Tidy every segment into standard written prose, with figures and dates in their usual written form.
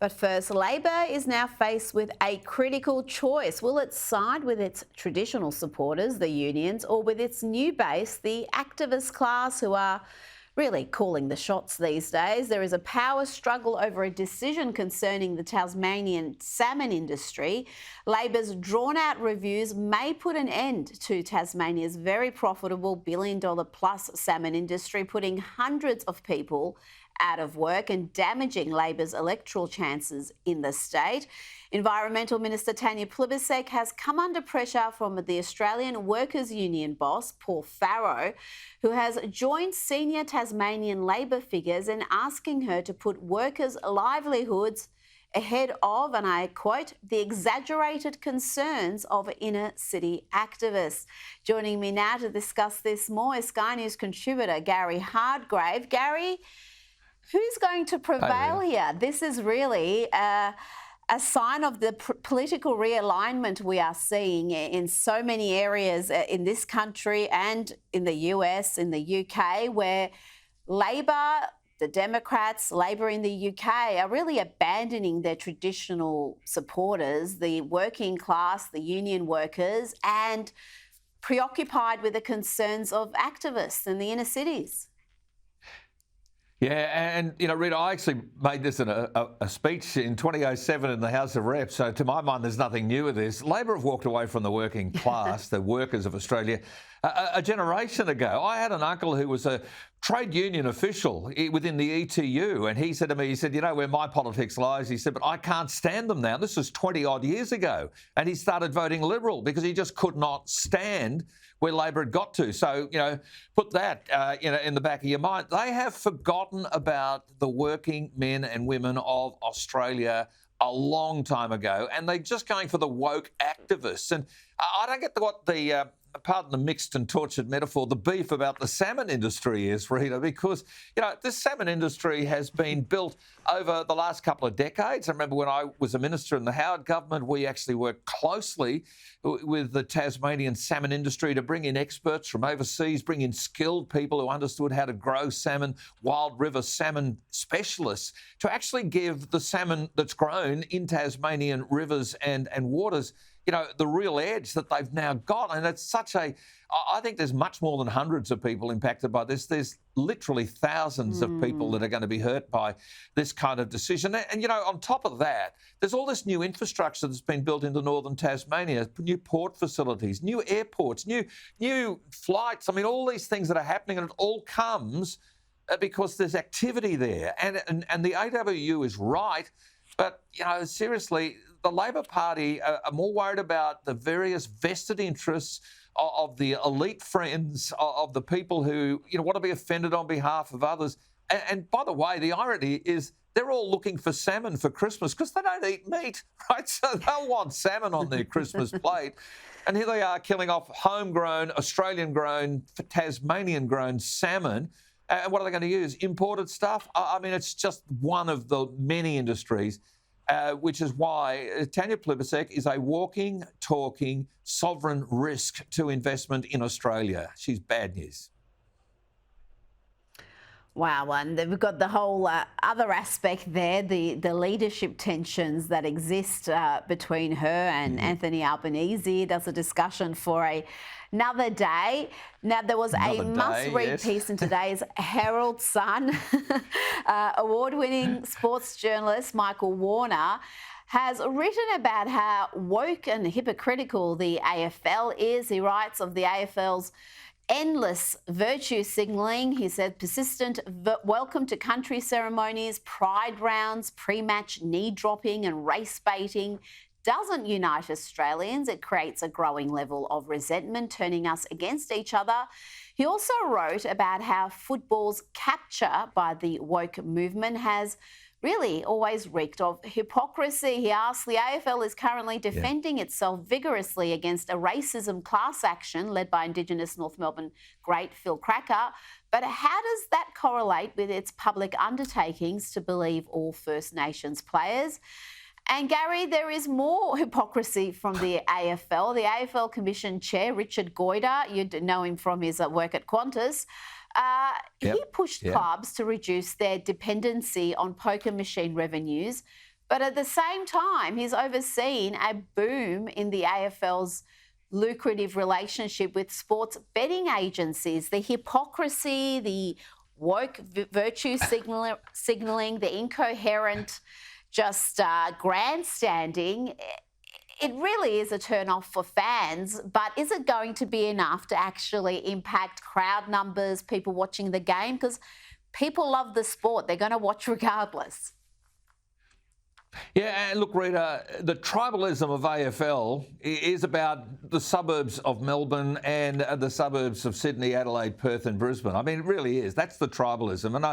But first, Labor is now faced with a critical choice. Will it side with its traditional supporters, the unions, or with its new base, the activist class, who are really calling the shots these days? There is a power struggle over a decision concerning the Tasmanian salmon industry. Labor's drawn-out reviews may put an end to Tasmania's very profitable billion-dollar-plus salmon industry, putting hundreds of people out of work and damaging Labor's electoral chances in the state. Environmental Minister Tanya Plibersek has come under pressure from the Australian Workers' Union boss, Paul Farrow, who has joined senior Tasmanian Labor figures in asking her to put workers' livelihoods ahead of, and I quote, the exaggerated concerns of inner city activists. Joining me now to discuss this more is Sky News contributor Gary Hardgrave. Gary, who's going to prevail here? This is really a sign of the political realignment we are seeing in so many areas in this country and in the US, in the UK, where Labor, the Democrats, Labor in the UK are really abandoning their traditional supporters, the working class, the union workers, and preoccupied with the concerns of activists in the inner cities. Yeah, and, Rita, I actually made this in a speech in 2007 in the House of Reps, so to my mind there's nothing new with this. Labor have walked away from the working class, the workers of Australia, a generation ago. I had an uncle who was a trade union official within the ETU, and he said to me, where my politics lies, he said, but I can't stand them now. This was 20-odd years ago, and he started voting Liberal because he just could not stand where Labor had got to. So, put that in the back of your mind. They have forgotten about the working men and women of Australia a long time ago, and they're just going for the woke activists. And I don't get what the, pardon the mixed and tortured metaphor, the beef about the salmon industry is, Rita, because, this salmon industry has been built over the last couple of decades. I remember when I was a minister in the Howard government, we actually worked closely with the Tasmanian salmon industry to bring in experts from overseas, bring in skilled people who understood how to grow salmon, wild river salmon specialists, to actually give the salmon that's grown in Tasmanian rivers and waters the real edge that they've now got. And it's I think there's much more than hundreds of people impacted by this. There's literally thousands of people that are going to be hurt by this kind of decision. And, on top of that, there's all this new infrastructure that's been built into northern Tasmania, new port facilities, new airports, new flights. I mean, all these things that are happening, and it all comes because there's activity there. And the AWU is right. But, seriously, the Labor Party are more worried about the various vested interests of the elite friends of the people who, want to be offended on behalf of others. And by the way, the irony is they're all looking for salmon for Christmas because they don't eat meat, right? So they'll want salmon on their Christmas plate. And here they are killing off homegrown, Australian-grown, Tasmanian-grown salmon. And what are they going to use? Imported stuff? I mean, it's just one of the many industries, which is why Tanya Plibersek is a walking, talking sovereign risk to investment in Australia. She's bad news. Wow, and we've got the whole other aspect there, the leadership tensions that exist between her and Anthony Albanese. There's a discussion for another day. Now, there was a must-read piece in today's Herald Sun. Award-winning sports journalist Michael Warner has written about how woke and hypocritical the AFL is. He writes of the AFL's endless virtue signalling. He said persistent welcome to country ceremonies, pride rounds, pre-match knee dropping and race baiting doesn't unite Australians. It creates a growing level of resentment, turning us against each other. He also wrote about how football's capture by the woke movement has really always reeked of hypocrisy. He asked, the AFL is currently defending itself vigorously against a racism class action led by Indigenous North Melbourne great Phil Cracker. But how does that correlate with its public undertakings to believe all First Nations players? And Gary, there is more hypocrisy from the AFL. The AFL Commission Chair, Richard Goyder, you'd know him from his work at Qantas, he pushed clubs to reduce their dependency on poker machine revenues But at the same time, he's overseen a boom in the AFL's lucrative relationship with sports betting agencies, the hypocrisy, the woke virtue signalling, the incoherent just grandstanding. It really is a turn-off for fans, but is it going to be enough to actually impact crowd numbers, people watching the game? Because people love the sport. They're going to watch regardless. Yeah, and look, Rita, the tribalism of AFL is about the suburbs of Melbourne and the suburbs of Sydney, Adelaide, Perth and Brisbane. I mean, it really is. That's the tribalism. And,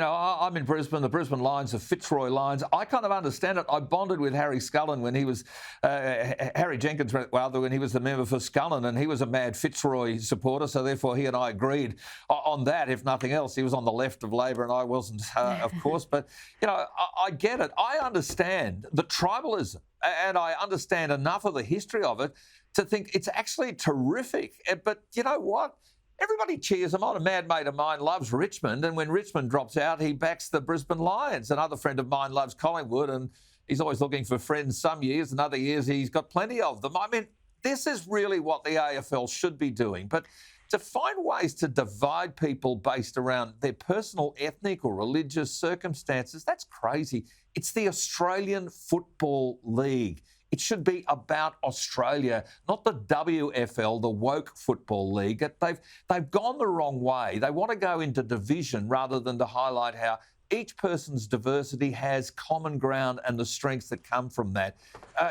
I'm in Brisbane. The Brisbane Lions are Fitzroy Lions. I kind of understand it. I bonded with Harry Scullin when he was, Harry Jenkins, rather, when he was the member for Scullin, and he was a mad Fitzroy supporter, so therefore he and I agreed on that, if nothing else. He was on the left of Labor and I wasn't, of course. But, I get it. I understand the tribalism, and I understand enough of the history of it to think it's actually terrific. But you know what? Everybody cheers him on. A mad mate of mine loves Richmond, and when Richmond drops out, he backs the Brisbane Lions. Another friend of mine loves Collingwood, and he's always looking for friends some years, and other years he's got plenty of them. I mean, this is really what the AFL should be doing. But to find ways to divide people based around their personal, ethnic or religious circumstances, that's crazy. It's the Australian Football League. It should be about Australia, not the WFL, the Woke Football League. They've gone the wrong way. They want to go into division rather than to highlight how each person's diversity has common ground and the strengths that come from that.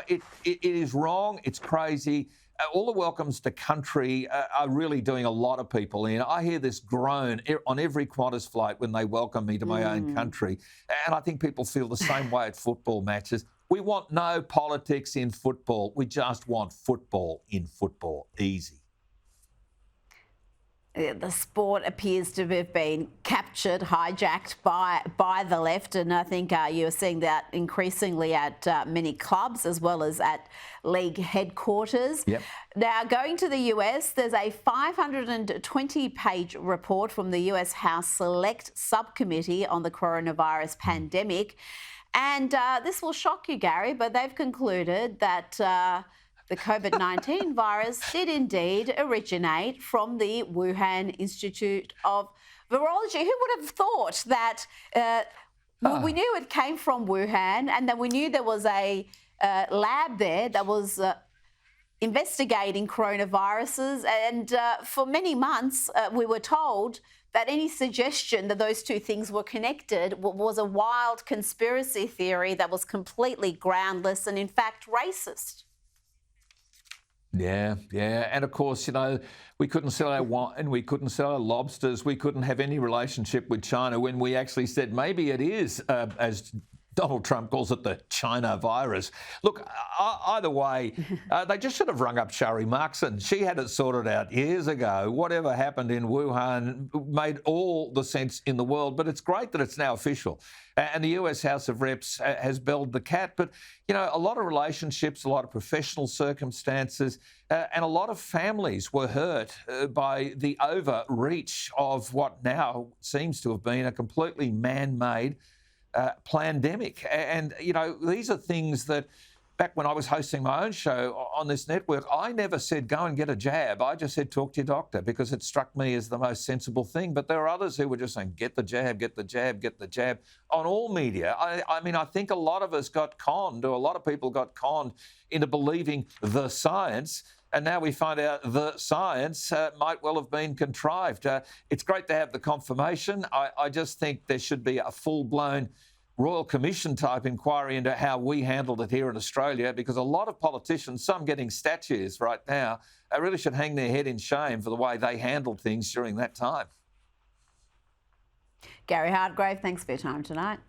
It is wrong. It's crazy. All the welcomes to country are really doing a lot of people in. I hear this groan on every Qantas flight when they welcome me to my own country. And I think people feel the same way at football matches. We want no politics in football. We just want football in football. Easy. The sport appears to have been captured, hijacked by the left, and I think you're seeing that increasingly at many clubs as well as at league headquarters. Yep. Now, going to the US, there's a 520-page report from the US House Select Subcommittee on the coronavirus pandemic, and this will shock you, Gary, but they've concluded that the COVID-19 virus did indeed originate from the Wuhan Institute of Virology. Who would have thought that? Well, we knew it came from Wuhan, and then we knew there was a lab there that was investigating coronaviruses. And for many months, we were told that any suggestion that those two things were connected was a wild conspiracy theory that was completely groundless and, in fact, racist. Yeah. And of course, we couldn't sell our wine, we couldn't sell our lobsters, we couldn't have any relationship with China when we actually said maybe it is, as Donald Trump calls it, the China virus. Look, either way, they just should have rung up Shari Markson. She had it sorted out years ago. Whatever happened in Wuhan made all the sense in the world, but it's great that it's now official. And the US House of Reps has belled the cat. But, a lot of relationships, a lot of professional circumstances, and a lot of families were hurt by the overreach of what now seems to have been a completely man-made pandemic. And, these are things that back when I was hosting my own show on this network, I never said go and get a jab. I just said talk to your doctor because it struck me as the most sensible thing. But there are others who were just saying get the jab, get the jab, get the jab on all media. I think a lot of us got conned, or a lot of people got conned into believing the science. And now we find out the science might well have been contrived. It's great to have the confirmation. I just think there should be a full-blown Royal Commission type inquiry into how we handled it here in Australia, because a lot of politicians, some getting statues right now, really should hang their head in shame for the way they handled things during that time. Gary Hardgrave, thanks for your time tonight.